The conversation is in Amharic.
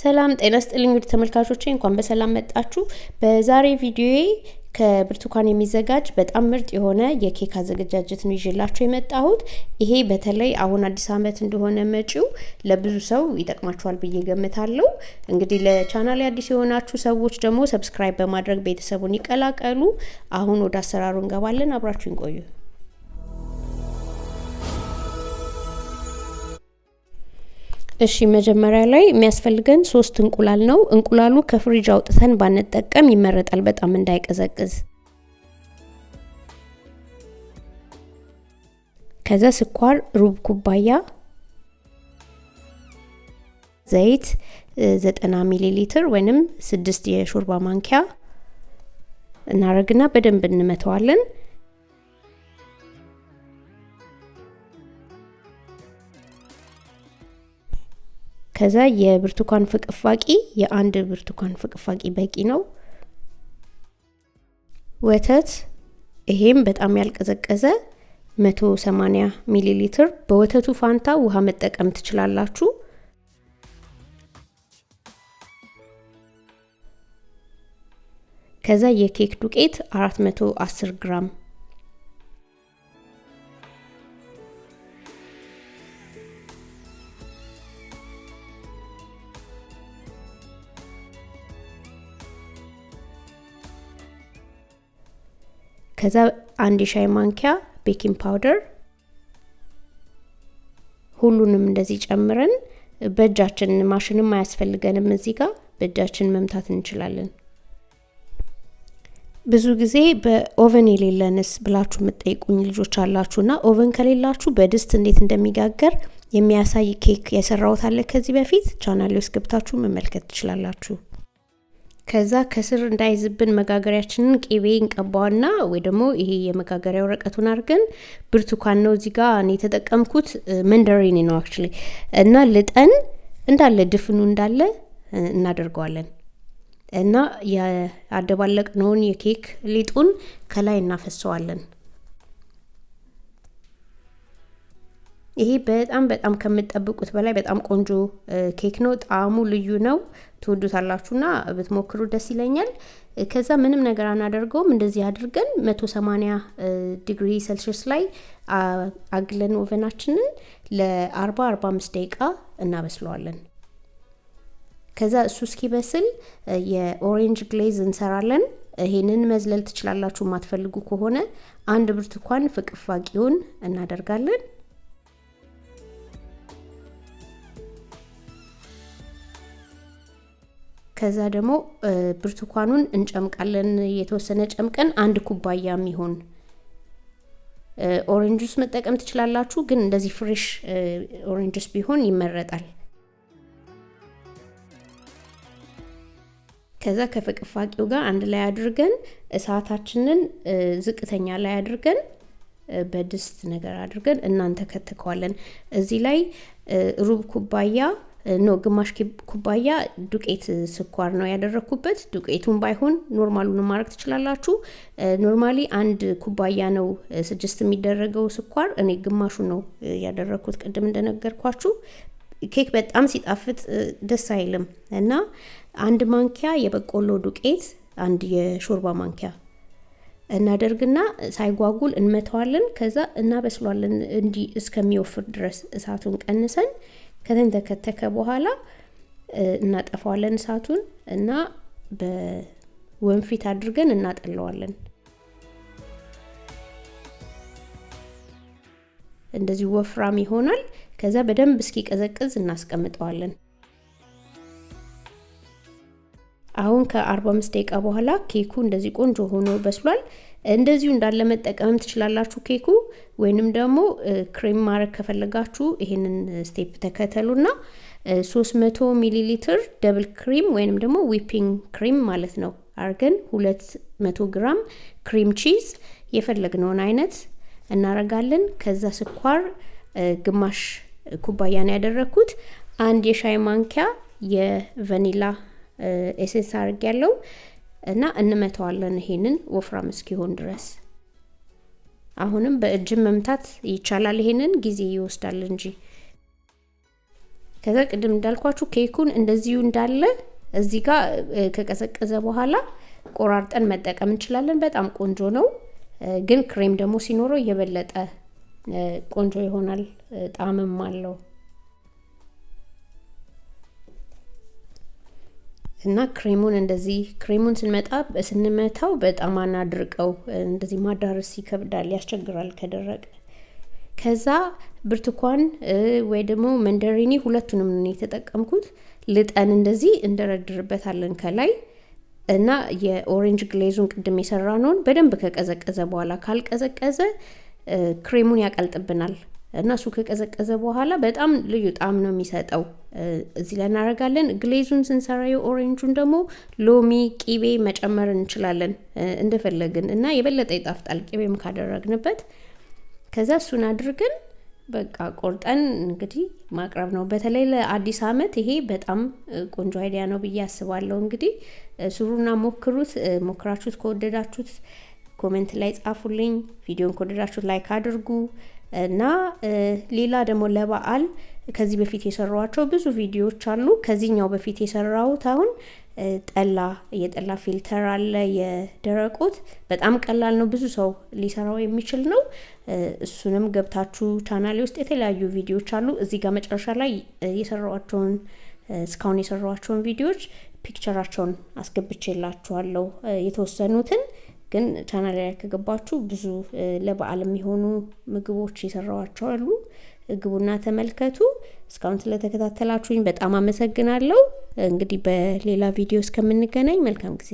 ሰላም ጤና ይስጥልኝ ውድ ተመልካቾቼ እንኳን በሰላም መጣችሁ። በዛሬ ቪዲዮዬ ከብርቱካን የሚዘጋጅ በጣም ምርጥ የሆነ የኬክ አዘገጃጀት ነው ይዤላችሁ የመጣሁት። ይሄ በተለይ አሁን አዲስ አመት እንደሆነ መጪው ለብዙ ሰው ይጠቅማችኋል ብዬ ገምታለሁ። እንግዲህ ለቻናሌ አዲስ የሆናችሁ ሰዎች ደግሞ ሰብስክራይብ በማድረግ ቤተሰቡን ይቀላቀሉ። አሁን ወደ አሰራሩ እንገባለን። አብራችሁን ቆዩ። እሺ መጀመሪያ ላይ የሚያስፈልገን 3 እንቁላል ነው። እንቁላሉ ከፍሪጅ አውጥተን ባንጠቀም ይመረጣል በጣም እንዳይቀዘቅዝ። ከዛ ስኳር ሩብ ኩባያ፣ ዘይት 90 ሚሊ ሊትር ወይንም 6 የሾርባ ማንኪያ እናረግና በደንብ እንመተዋለን። ከዛ የብርቱካን ፍቅፋቂ የአንድ ብርቱካን ፍቅፋቂ በቂ ነው። ወተት ይሄም በጣም ያልቀዘቀዘ 180 ሚሊ ሊትር። በወተቱ ፋንታ ውሃ መጠቀም ትችላላችሁ። ከዛ የኬክ ዱቄት 410 ግራም፣ ከዛ 1 ሻይ ማንኪያ ቤኪንግ ፓውደር። ሁሉንም እንደዚህ ጨምረን በእጃችን ማሽንም አያስፈልገንም እዚህ ጋር በእጃችን መምታት እንችላለን። ብዙ ጊዜ በኦቨን የሌለንስ ብላችሁ የምትጠይቁኝ ልጆች አላችሁና ኦቨን ከሌላችሁ በድስት እንዴት እንደሚጋገር የሚያሳይ ኬክ የሰራሁት አለ ከዚህ በፊት ቻናሌ ውስጥ ገብታችሁ መመልከት ትችላላችሁ። ከዛ ከስር እንዳይዝብን መጋገሪያችንን ቂቤ እንቀባውና ወይ ደግሞ ይሄ የመጋገሪያ ወረቀቱን አድርገን ብርቱካን ነው እዚህ ጋር እኔ ተጠቀምኩት መንደሪን ነው አክቹሊ እና ልጠን እንዳለ ድፍኑ እንዳለ እናደርገዋለን እና ያደባለቅነውን የኬክ ሊጡን ከላይ እናፈሰዋለን። ይሄ በጣም ከምትጠብቁት በላይ በጣም ቆንጆ ኬክ ነው። ጣዕሙ ልዩ ነው። ትወዱታላችሁና ብትሞክሩ ደስ ይለኛል። ከዛ ምንም ነገር አናደርገውም። እንደዚህ አድርገን 180 ዲግሪ ሴልሺየስ ላይ አግለን ኦቨናችንን ለ40-45 ደቂቃ እናበስለዋለን። ከዛ እሱ እስኪበስል የኦሬንጅ ግሌዝ እንሰራለን። ይሄንን መዝለል ትችላላችሁ ማትፈልጉ ከሆነ። አንድ ብርቱካን ፍቅፋቂውን እናደርጋለን። ከዛ ደግሞ ብርቱካኑን እንጨምቃለን። የተወሰነ ጨምቀን 1 ኩባያ የሚሆን ኦሬንጅ ጁስ መጠቀም ትችላላችሁ፣ ግን እንደዚህ ፍሬሽ ኦሬንጅ ጁስ ቢሆን ይመረጣል። ከዛ ከፍቅፋቂው ጋር አንድ ላይ አድርገን እሳታችንን ዝቅተኛ ላይ አድርገን በድስት ነገር አድርገን እናንተ ከተከዋለን። እዚህ ላይ ሩብ ኩባያ ግማሽ ኩባያ ዱቄት ስኳር ነው ያደረኩበት። ዱቄቱን ባይሆን ኖርማሉን ማድረግ ትችላላችሁ። ኖርማሊ 1 ኩባያ ነው ስጅስት የሚደረገው ስኳር፣ እኔ ግማሹ ነው ያደረኩት ቅድም እንደነገርኳችሁ። ኬክ በጣም ሲጣፍጥ ደስ አይልም እና 1 ማንኪያ የበቆሎ ዱቄት 1 የሾርባ ማንኪያ እናደርግና ሳይጓጉል እንመተዋለን። ከዛ እናበስሏለን እንዲህ እስከሚወፍር ድረስ እሳቱን ቀንሰን ከተንተከተከ በኋላ እናጠፋዋለን እሳቱን እና በወንፊት አድርገን እናጠለዋለን። እንደዚህ ወፍራም ይሆናል። ከዛ በደንብ እስኪቀዘቅዝ እናስቀምጠዋለን። አሁን ከ45 ደቂቃ በኋላ ኬኩ እንደዚህ ቆንጆ ሆኖ በስሏል። እንደዚሁ እንዳለ መጠቀም ትችላላችሁ ኬኩ፣ ወይንም ደግሞ ክሬም ማድረግ ከፈለጋችሁ ይሄንን ስቴፕ ተከተሉና 300 ሚሊ ሊትር ደብል ክሪም ወይንም ደግሞ ዊፒንግ ክሪም ማለት ነው አርገን 200 ግራም ክሪም ቺዝ የፈለግነውን አይነት እናረጋለን። ከዛ ስኳር ግማሽ ኩባያ ነው ያደረኩት። 1 የሻይ ማንኪያ የቫኒላ ኤሴንስ አርጌያለሁ እና እንመተዋለን ይሄንን ወፍራም እስኪሆን ድረስ። አሁንም በእጅ መምታት ይቻላል፣ ይሄንን ጊዜ ይወስዳል እንጂ ከዛ ቅድም እንዳልኳችሁ ኬኩን እንደዚሁ እንዳለ እዚህ ጋር ከቀዘቀዘ በኋላ ቆራርጠን መጠቀም እንችላለን በጣም ቆንጆ ነው ግን ክሬም ደግሞ ሲኖረው የበለጠ ቆንጆ ይሆናል ጣዕምም አለው እና ክሬሙን ስንመታው በጣም አናድርቀው እንደዚህ ማዳረስ ይከብዳል ያስቸግራል ከደረቀ ከዛ ብርቱካን ወይ ደግሞ መንደሪኒ ሁለቱንም ነው የተጠቀምኩት ልጠን እንደዚህ እንደረድርበታለን ከላይ እና የኦሬንጅ ግሌዙን ቅድም የሰራነውን በደንብ ከቀዘቀዘ በኋላ ካልቀዘቀዘ ክሬሙን ያቀልጥብናል እና እሱ ከቀዘቀዘ በኋላ በጣም ልዩ ጣዕም ነው የሚሰጠው እዚህ ላይ እናደርጋለን ግሌዙን ስንሰራው ኦሬንጁን ደግሞ ሎሚ ቂቤ መጨመር እንችላለን እንደፈለግን እና የበለጠ ይጣፍጣል ቂቤም ካደረግንበት ከዛ እሱን አድርገን በቃ ቆርጠን እንግዲህ ማቅረብ ነው በተለይ ለአዲስ አመት ይሄ በጣም ቆንጆ አይዲያ ነው ብዬ አስባለሁ እንግዲህ ስሩና ሞክራችሁት ከወደዳችሁት ኮሜንት ላይ ጻፉልኝ ቪዲዮን ከወደዳችሁት ላይክ አድርጉ እና ሌላ ደግሞ ለበዓል ከዚህ በፊት የሰራኋቸው ብዙ ቪዲዮዎች አሉ ከዚህኛው በፊት የሰራሁት አሁን የጠላ ፊልተር አለ የደረቁት በጣም ቀላል ነው ብዙ ሰው ሊሰራው የሚችል ነው እሱንም ገብታችሁ ቻናሌ ውስጥ የተለያዩ ቪዲዮዎች አሉ እዚህ ጋር መጨረሻ ላይ እስካሁን የሰራኋቸውን ቪዲዮዎች ፒክቸራቸውን አስገብቼላችኋለሁ የተወሰኑትን ግን ቻናሌ ላይ ከገባችሁ ብዙ ለበዓል የሚሆኑ ምግቦች የሰራኋቸው አሉ ግቡና ተመልከቱ እስካሁን ስለተከታተላችሁኝ በጣም አመሰግናለሁ እንግዲህ በሌላ ቪዲዮ እስከምንገናኝ መልካም ጊዜ